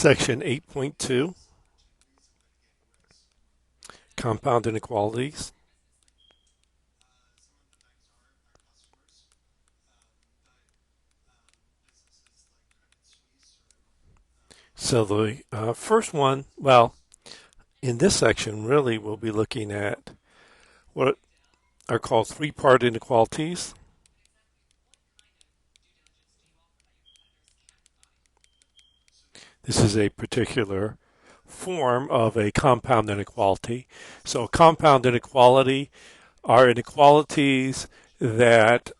Section 8.2, Compound Inequalities. So the first one, well, in this section, really we'll be looking at what are called three-part inequalities. This is a particular form of a compound inequality. So a compound inequality are inequalities that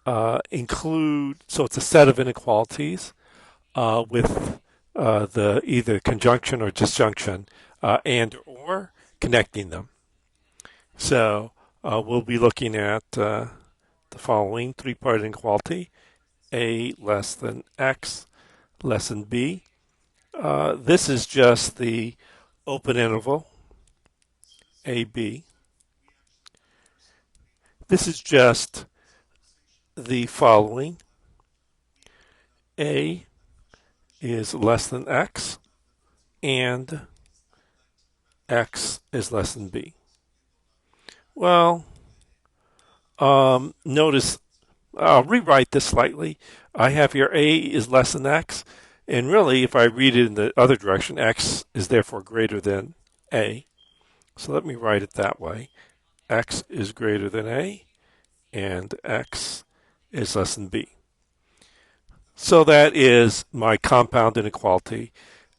include, so it's a set of inequalities with the either conjunction or disjunction and or connecting them. So we'll be looking at the following three-part inequality: A less than X less than B. This is just the open interval AB. This is just the following: A is less than X and X is less than B. Well, notice I'll rewrite this slightly. I have here A is less than X, and really if I read it in the other direction, X is therefore greater than A. So let me write it that way. X is greater than A and X is less than B. So that is my compound inequality.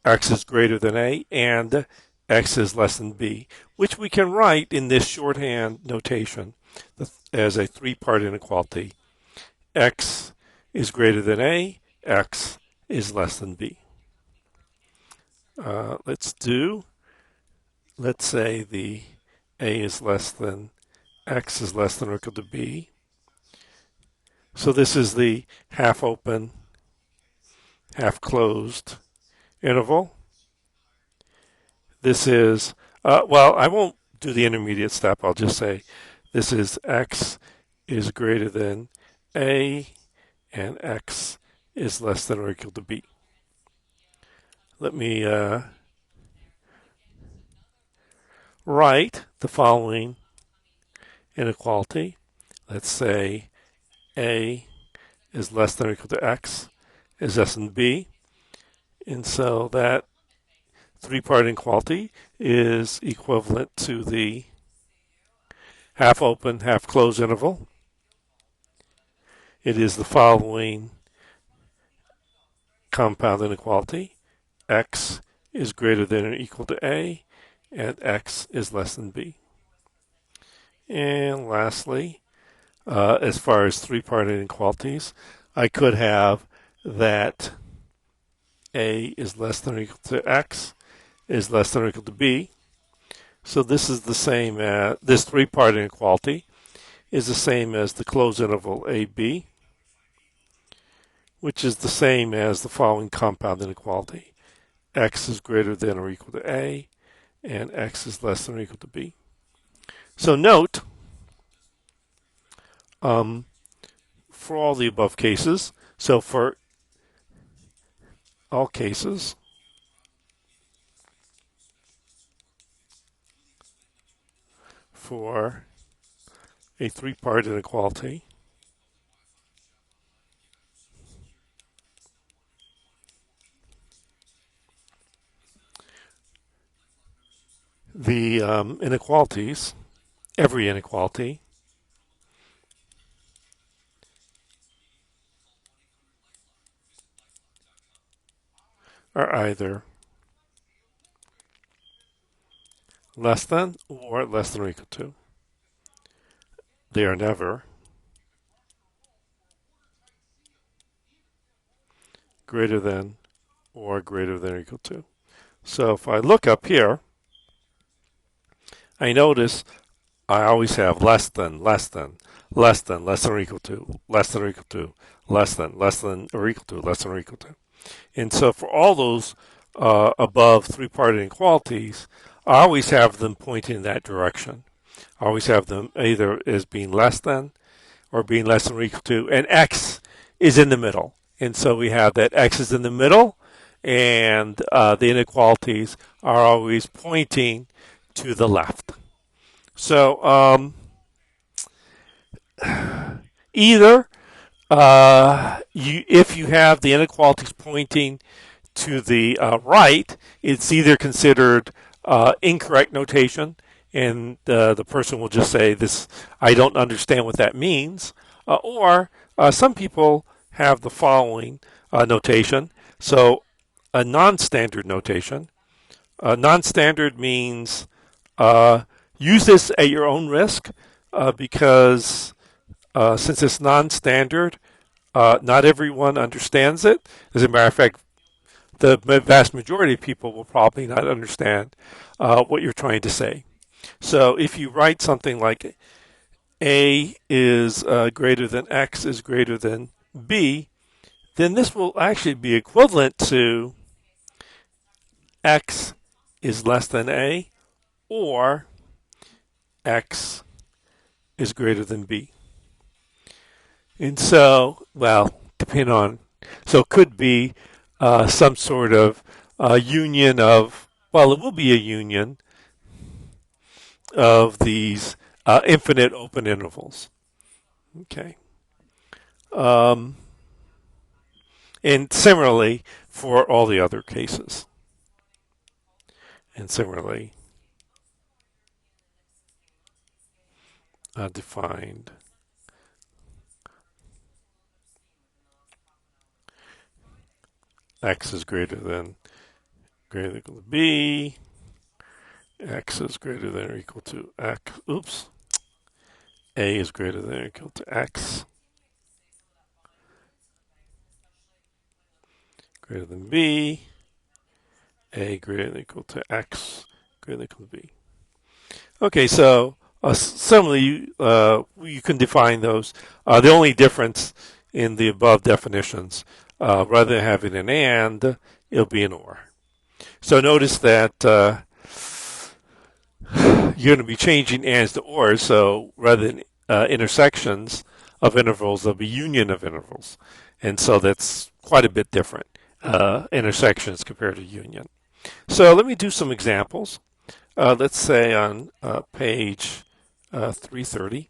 X is greater than A and X is less than B, which we can write in this shorthand notation as a three-part inequality. X is greater than A, X is less than B. Let's say the A is less than X is less than or equal to B. So this is the half open, half closed interval. This is, well, I won't do the intermediate step. I'll just say this is X is greater than A and X is less than or equal to B. Let me write the following inequality. Let's say A is less than or equal to X is less than B. And so that three-part inequality is equivalent to the half open, half closed interval. It is the following compound inequality: X is greater than or equal to A and X is less than B. And lastly, as far as three-part inequalities, I could have that A is less than or equal to X is less than or equal to B. So this is the same as, this three-part inequality is the same as the closed interval AB, which is the same as the following compound inequality: X is greater than or equal to A and X is less than or equal to B. So note, for all the above cases, so for all cases, for a three-part inequality, the inequalities, every inequality, are either less than or less than or equal to. They are never greater than or greater than or equal to. So if I look up here, I notice I always have less than, less than, less than, less than or equal to, less than or equal to, less than or equal to, less than or equal to. And so for all those above three-part inequalities, I always have them pointing in that direction. I always have them either as being less than or being less than or equal to, and X is in the middle. And so we have that X is in the middle and the inequalities are always pointing to the left. So either if you have the inequalities pointing to the right, it's either considered incorrect notation, and the person will just say, "This, I don't understand what that means," or some people have the following notation. So, a non-standard notation. Non-standard means use this at your own risk because since it's non-standard, not everyone understands it. As a matter of fact, the vast majority of people will probably not understand what you're trying to say. So if you write something like A is greater than X is greater than B, then this will actually be equivalent to X is less than A or X is greater than B. And so, well, depending on, so it could be some sort of union of, well, it will be a union of these infinite open intervals. Okay. And similarly for all the other cases. And similarly defined. X is greater than equal to B. X is greater than or equal to X. Oops. A is greater than or equal to X. Greater than B. A greater than or equal to X. Greater than or equal to B. Okay, so similarly, you can define those. The only difference in the above definitions, rather than having an and, it'll be an or. So notice that you're going to be changing ands to ors. So rather than intersections of intervals, there'll be union of intervals. And so that's quite a bit different, intersections compared to union. So let me do some examples. Let's say on page 330,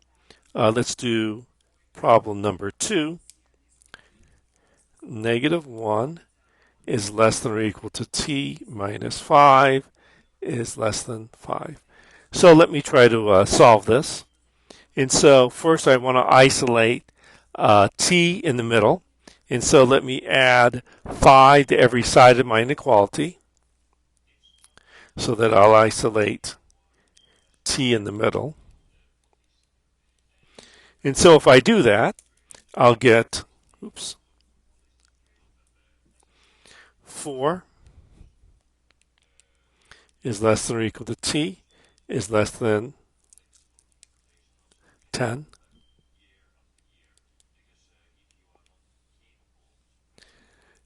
let's do problem number 2. Negative 1 is less than or equal to t minus 5 is less than 5. So let me try to solve this. And so first I want to isolate t in the middle. And so let me add 5 to every side of my inequality so that I'll isolate t in the middle. And so if I do that, I'll get, 4 is less than or equal to t is less than 10.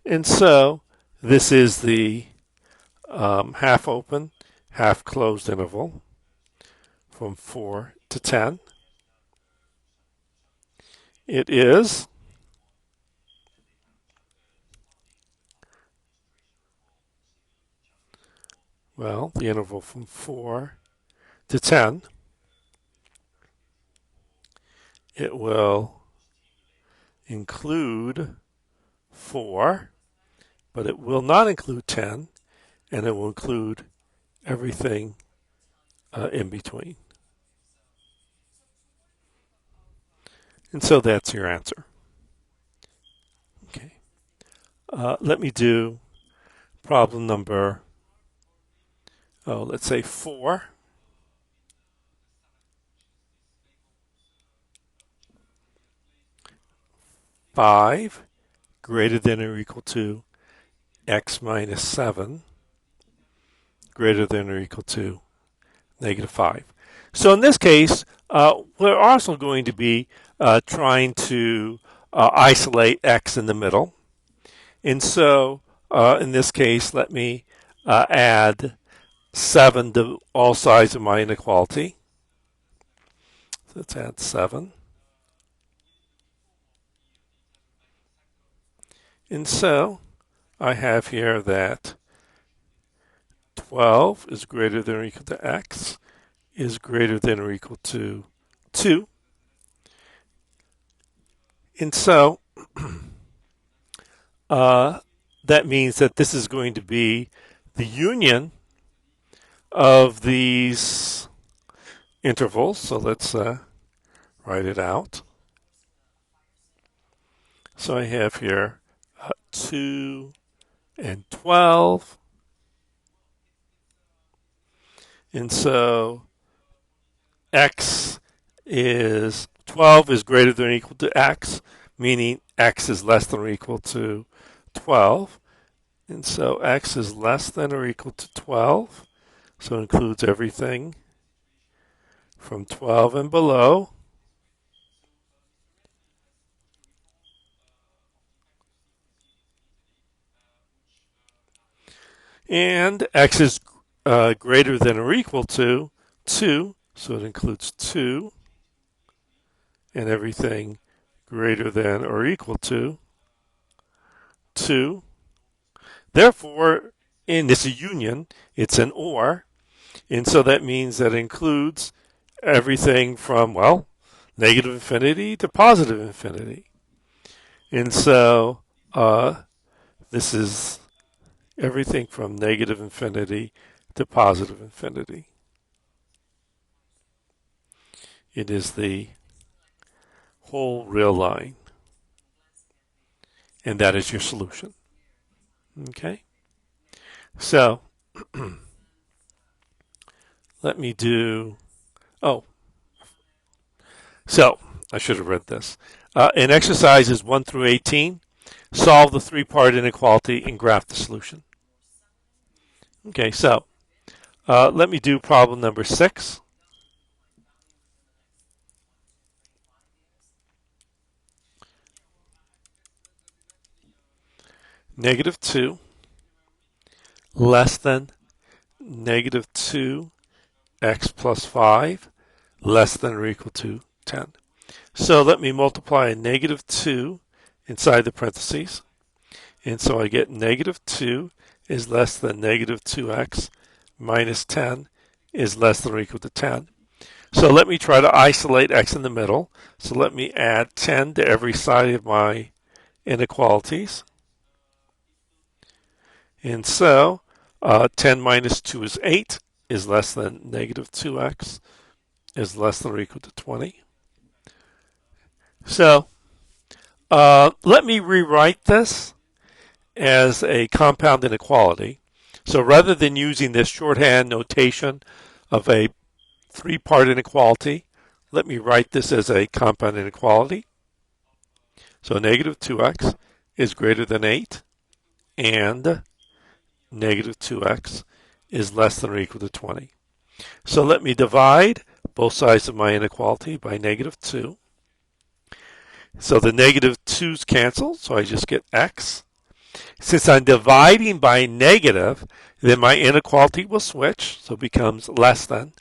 And so this is the half open, half closed interval from 4 to 10. It is well, the interval from 4 to 10. It will include 4, but it will not include 10, and it will include everything in between. And so that's your answer. Okay. Let me do problem number, let's say 4. Five greater than or equal to x minus 7 greater than or equal to negative 5. So in this case, we're also going to be trying to isolate x in the middle. And so in this case, let me add 7 to all sides of my inequality. So let's add 7. And so I have here that 12 is greater than or equal to x is greater than or equal to 2. And so that means that this is going to be the union of these intervals. So let's write it out. So I have here 2 and 12. And so x is 12 is greater than or equal to x, meaning x is less than or equal to 12. And so x is less than or equal to 12. So it includes everything from 12 and below. And x is greater than or equal to 2. So it includes 2 and everything greater than or equal to 2. Therefore, in this union, it's an or. And so that means that it includes everything from, well, negative infinity to positive infinity. And so this is everything from negative infinity to positive infinity. It is the whole real line. And that is your solution. Okay? So let me do, so I should have read this. In exercises 1 through 18, solve the three-part inequality and graph the solution. Okay, so let me do problem number 6. Negative 2 less than negative 2x plus 5 less than or equal to 10. So let me multiply a negative 2 inside the parentheses. And so I get negative 2 is less than negative 2x minus 10 is less than or equal to 10. So let me try to isolate x in the middle. So let me add 10 to every side of my inequalities. And so 10 minus 2 is 8 is less than negative 2x is less than or equal to 20. So let me rewrite this as a compound inequality. So rather than using this shorthand notation of a three-part inequality, let me write this as a compound inequality. So negative 2x is greater than 8, and negative 2x is less than or equal to 20. So let me divide both sides of my inequality by negative 2. So the negative 2's cancel, so I just get x. Since I'm dividing by negative, then my inequality will switch, so it becomes less than.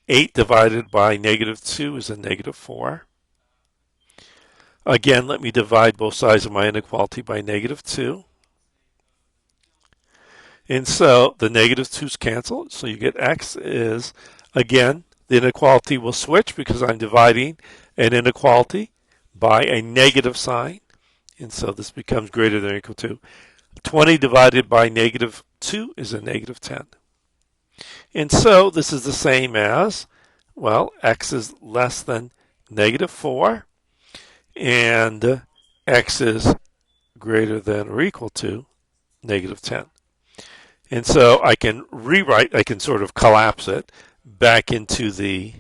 8 divided by negative 2 is a negative 4. Again, let me divide both sides of my inequality by negative 2. And so the negative 2's cancel, so you get x is, again, the inequality will switch because I'm dividing an inequality by a negative sign. And so this becomes greater than or equal to 20 divided by negative 2 is a negative 10. And so this is the same as, well, x is less than negative 4, and x is greater than or equal to negative 10. And so I can rewrite, I can sort of collapse it back into the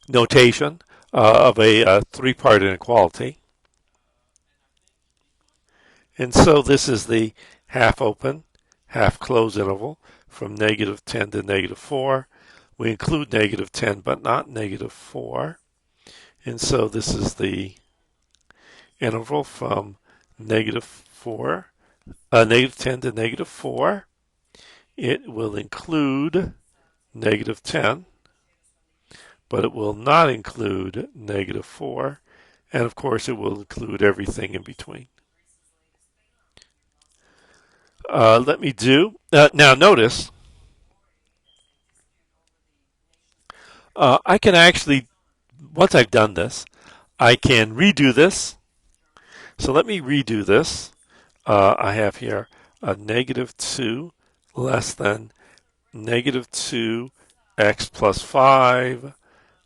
notation of a three-part inequality. And so this is the half open, half closed interval from negative 10 to negative 4. We include negative 10, but not negative 4. And so this is the interval from negative 10 to negative 4. It will include negative 10, but it will not include negative 4. And of course, it will include everything in between. Let me do, now notice, I can actually, once I've done this, I can redo this. So let me redo this. I have here a negative 2 less than negative 2x plus 5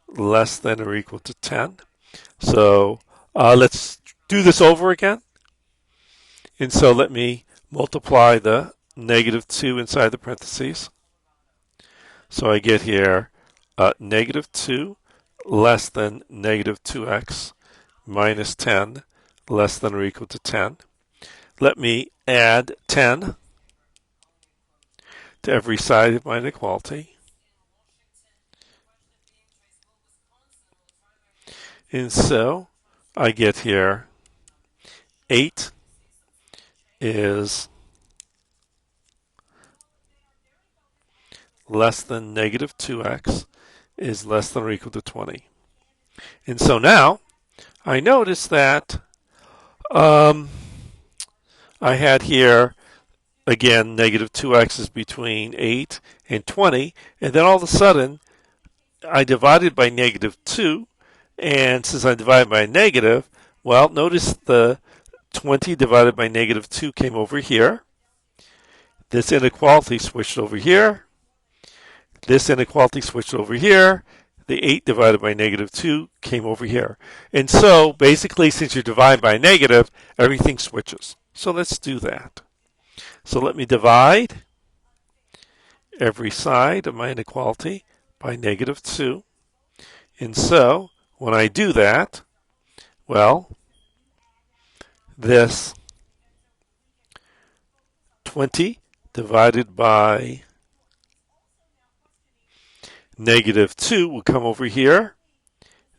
less than or equal to 10. So let's do this over again. And so let me multiply the negative 2 inside the parentheses. So I get here negative 2 less than negative 2x minus 10 less than or equal to 10. Let me add 10 to every side of my inequality. And so I get here 8 is less than negative 2x is less than or equal to 20. And so now I notice that I had here, again, negative 2x is between 8 and 20. And then all of a sudden, I divided by negative 2. And since I divided by a negative, well, notice the 20 divided by negative 2 came over here. This inequality switched over here. This inequality switched over here. The 8 divided by negative 2 came over here. And so basically, since you're dividing by a negative, everything switches. So let's do that. So let me divide every side of my inequality by negative 2. And so when I do that, well, this 20 divided by negative 2 will come over here.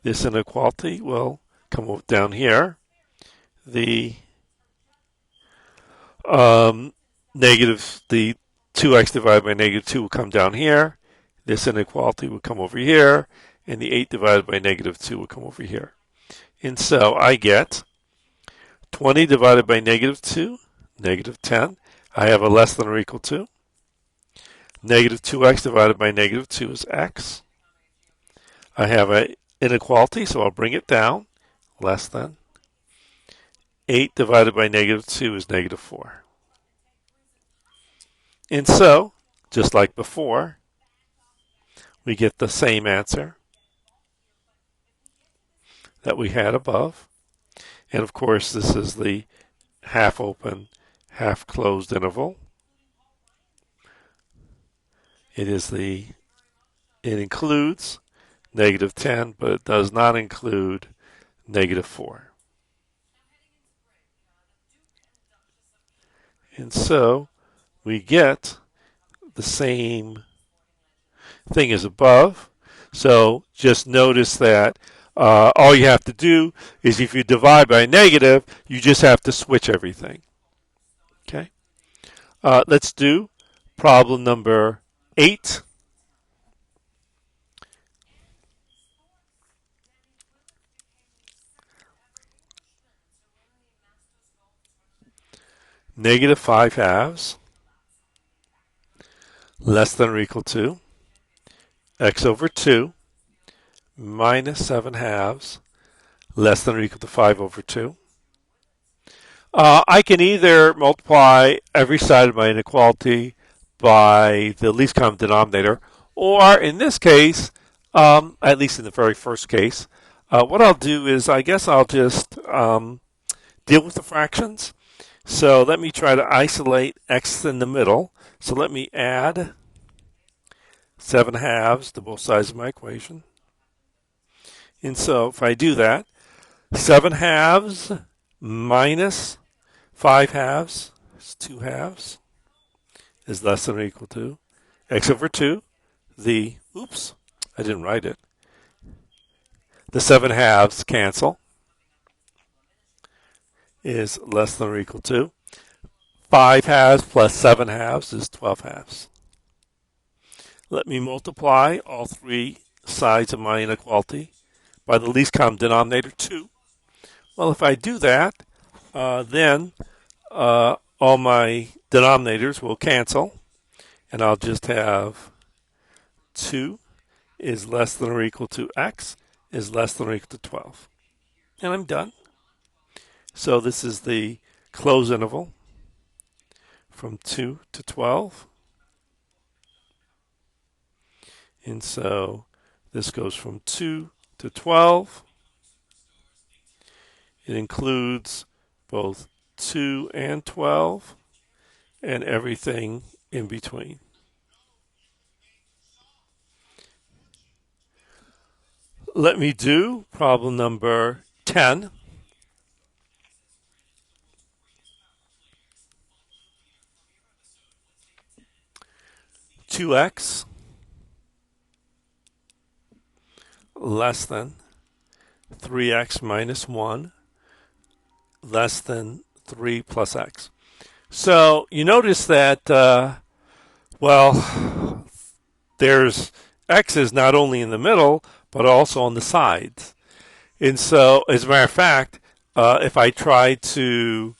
This inequality will come down here. The the 2x divided by negative 2 will come down here. This inequality will come over here. And the 8 divided by negative 2 will come over here. And so I get 20 divided by negative 2, negative 10. I have a less than or equal to. Negative 2x divided by negative 2 is x. I have an inequality, so I'll bring it down. Less than. 8 divided by negative 2 is negative 4. And so, just like before, we get the same answer that we had above. And of course, this is the half open, half closed interval. It includes negative 10, but it does not include negative 4. And so we get the same thing as above. So just notice that all you have to do is if you divide by a negative, you just have to switch everything. Okay. Let's do problem number 8. Negative 5 halves less than or equal to x over 2 minus 7 halves less than or equal to 5 over 2. I can either multiply every side of my inequality by the least common denominator, or in this case, at least in the very first case, what I'll do is I guess I'll just deal with the fractions. So let me try to isolate x in the middle. So let me add 7 halves to both sides of my equation. And so if I do that, 7 halves minus 5 halves is 2 halves is less than or equal to x over 2. Oops, I didn't write it. The 7 halves cancel is less than or equal to 5 halves plus 7 halves is 12 halves. Let me multiply all 3 sides of my inequality by the least common denominator, 2. Well, if I do that, then all my denominators will cancel, and I'll just have 2 is less than or equal to x is less than or equal to 12. And I'm done. So this is the closed interval from 2 to 12. And so this goes from 2 to 12. It includes both 2 and 12 and everything in between. Let me do problem number 10. 2x less than 3x minus 1 less than 3 plus x. So you notice that, well, there's x is not only in the middle, but also on the sides. And so, as a matter of fact, if I try to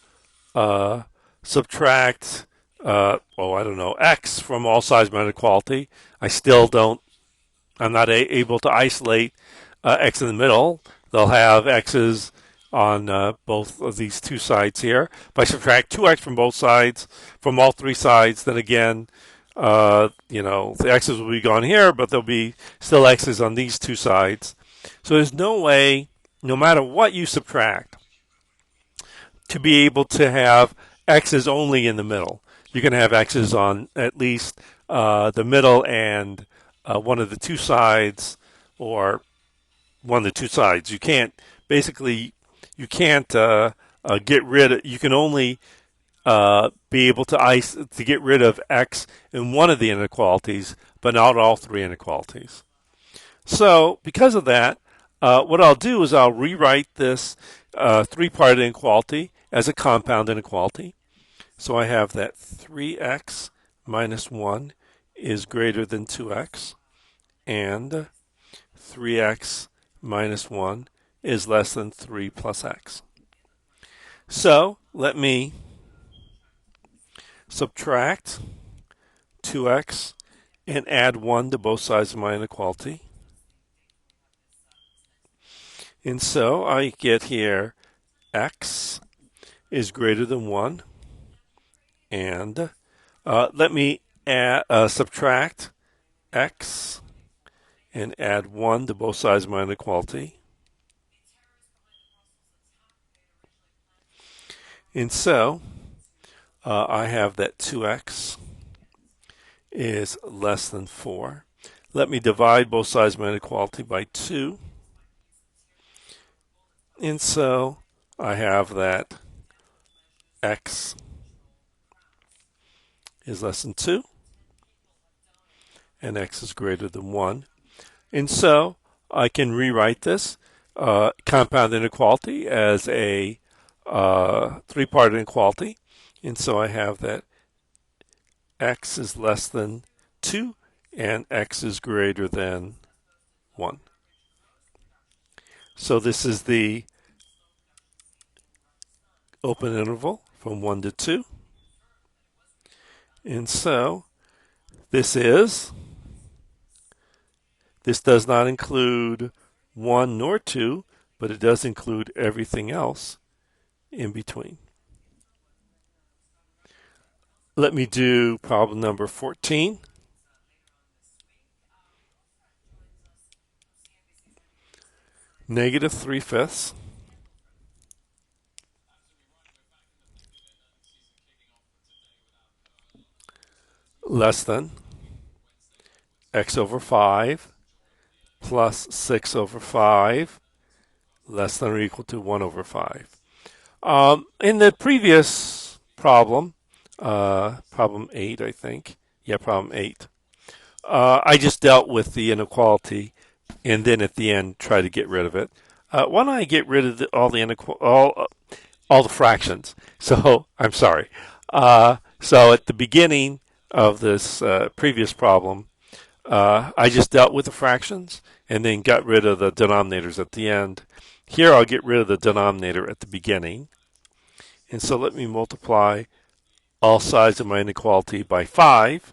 subtract, I don't know, x from all sides of my inequality, I'm not able to isolate x in the middle. They'll have x's on both of these two sides here. If I subtract 2x from both sides, from all three sides, then again, the x's will be gone here, but there'll be still x's on these two sides. So there's no way, no matter what you subtract, to be able to have x's only in the middle. You can have x's on at least the middle and one of the two sides, or one of the two sides. You can't get rid of. You can only be able to get rid of x in one of the inequalities, but not all three inequalities. So because of that, what I'll do is I'll rewrite this three-part inequality as a compound inequality. So I have that 3x minus 1 is greater than 2x, and 3x minus 1 is less than 3 plus x. So let me subtract 2x and add 1 to both sides of my inequality. And so I get here x is greater than 1. And let me subtract x and add 1 to both sides of my inequality. And so I have that 2x is less than 4. Let me divide both sides of my inequality by 2. And so I have that x is less than 2 and x is greater than 1. And so I can rewrite this compound inequality as a three-part inequality. And so I have that x is less than 2 and x is greater than 1. So this is the open interval from 1 to 2. And so this does not include 1 nor 2, but it does include everything else in between. Let me do problem number 14. Negative 3/5 less than x over 5 plus 6 over 5 less than or equal to 1 over 5. In the previous problem, problem 8, I think. Yeah, problem 8. I just dealt with the inequality and then at the end try to get rid of it. Why don't I get rid of all the fractions? So I'm sorry. So at the beginning of this previous problem, I just dealt with the fractions and then got rid of the denominators at the end. Here I'll get rid of the denominator at the beginning. And so let me multiply all sides of my inequality by 5.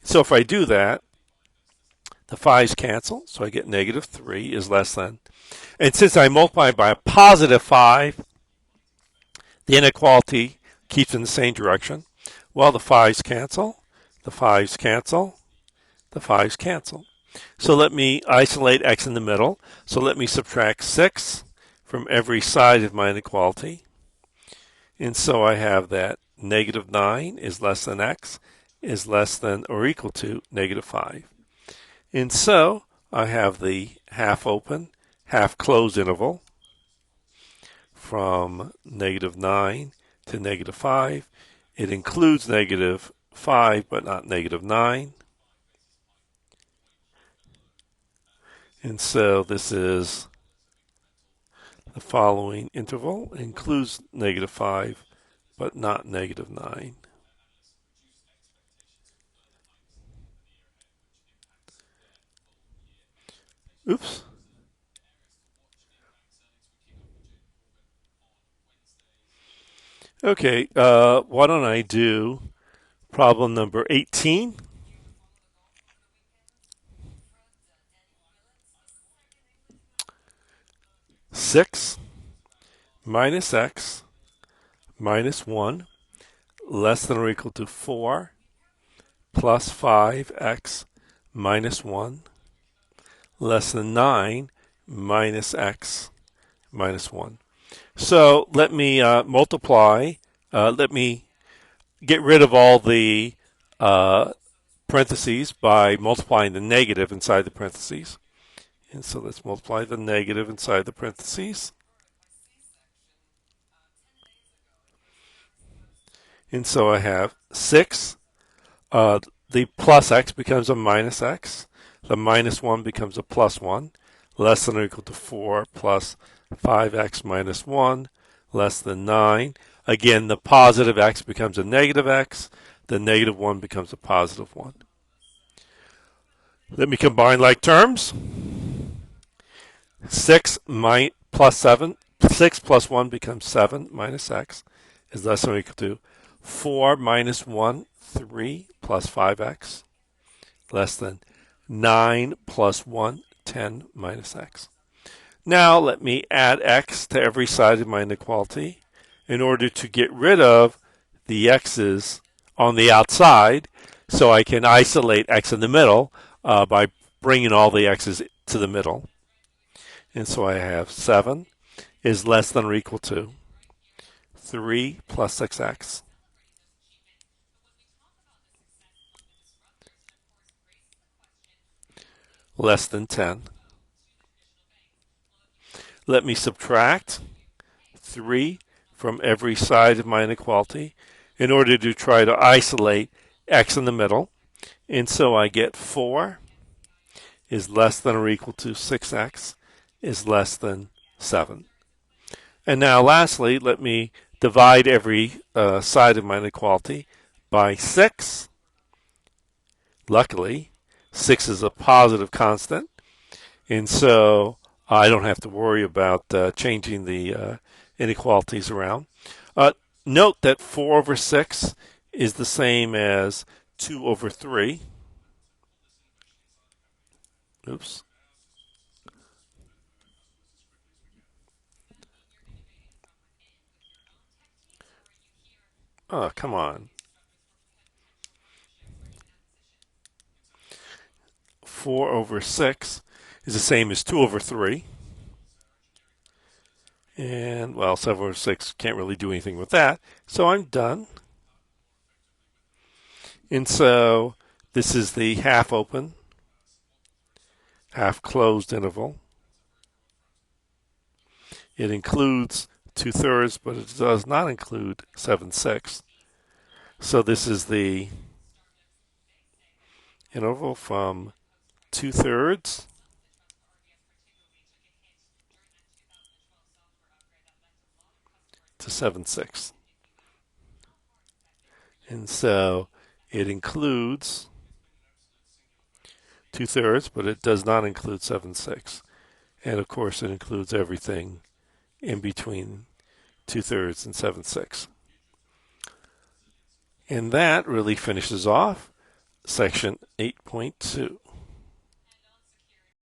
So if I do that, the 5's cancel, so I get negative 3 is less than. And since I multiply by a positive 5, the inequality keeps in the same direction. Well, the 5's cancel, the 5's cancel, the 5's cancel. So let me isolate x in the middle. So let me subtract 6 from every side of my inequality. And so I have that negative 9 is less than x is less than or equal to negative 5. And so I have the half open, half closed interval from negative 9 to negative 5. It includes negative 5 but not negative 9. And so this is the following interval. It includes negative 5 but not negative 9. Oops. Okay, why don't I do problem number 18? Six minus x minus 1 less than or equal to 4 plus 5x minus 1 less than 9 minus x minus 1. So let me multiply. Let me get rid of all the parentheses by multiplying the negative inside the parentheses. And so let's multiply the negative inside the parentheses. And so I have 6. The plus x becomes a minus x. The minus 1 becomes a plus 1. Less than or equal to 4 plus 5x minus 1 less than 9. Again, the positive x becomes a negative x. The negative 1 becomes a positive 1. Let me combine like terms. 6 plus 7. 6 plus 1 becomes 7 minus x is less than or equal to 4 minus 1, 3 plus 5x less than 9 plus 1, 10 minus x. Now let me add x to every side of my inequality in order to get rid of the x's on the outside so I can isolate x in the middle by bringing all the x's to the middle. And so I have 7 is less than or equal to 3 plus 6x. Less than 10. Let me subtract 3 from every side of my inequality in order to try to isolate x in the middle. And so I get 4 is less than or equal to 6x is less than 7. And now lastly, let me divide every side of my inequality by 6. Luckily, 6 is a positive constant, and so I don't have to worry about changing the inequalities around. Note that 4 over 6 is the same as 2 over 3. Oops. Oh, come on. 4 over 6 is the same as 2 over 3. And, well, 7 over 6 can't really do anything with that. So I'm done. And so this is the half open, half closed interval. It includes 2/3, but it does not include 7/6. So this is the interval from 2/3 to 7/6. And so it includes 2/3, but it does not include 7/6. And of course, it includes everything in between 2/3 and 7/6. And that really finishes off section 8.2.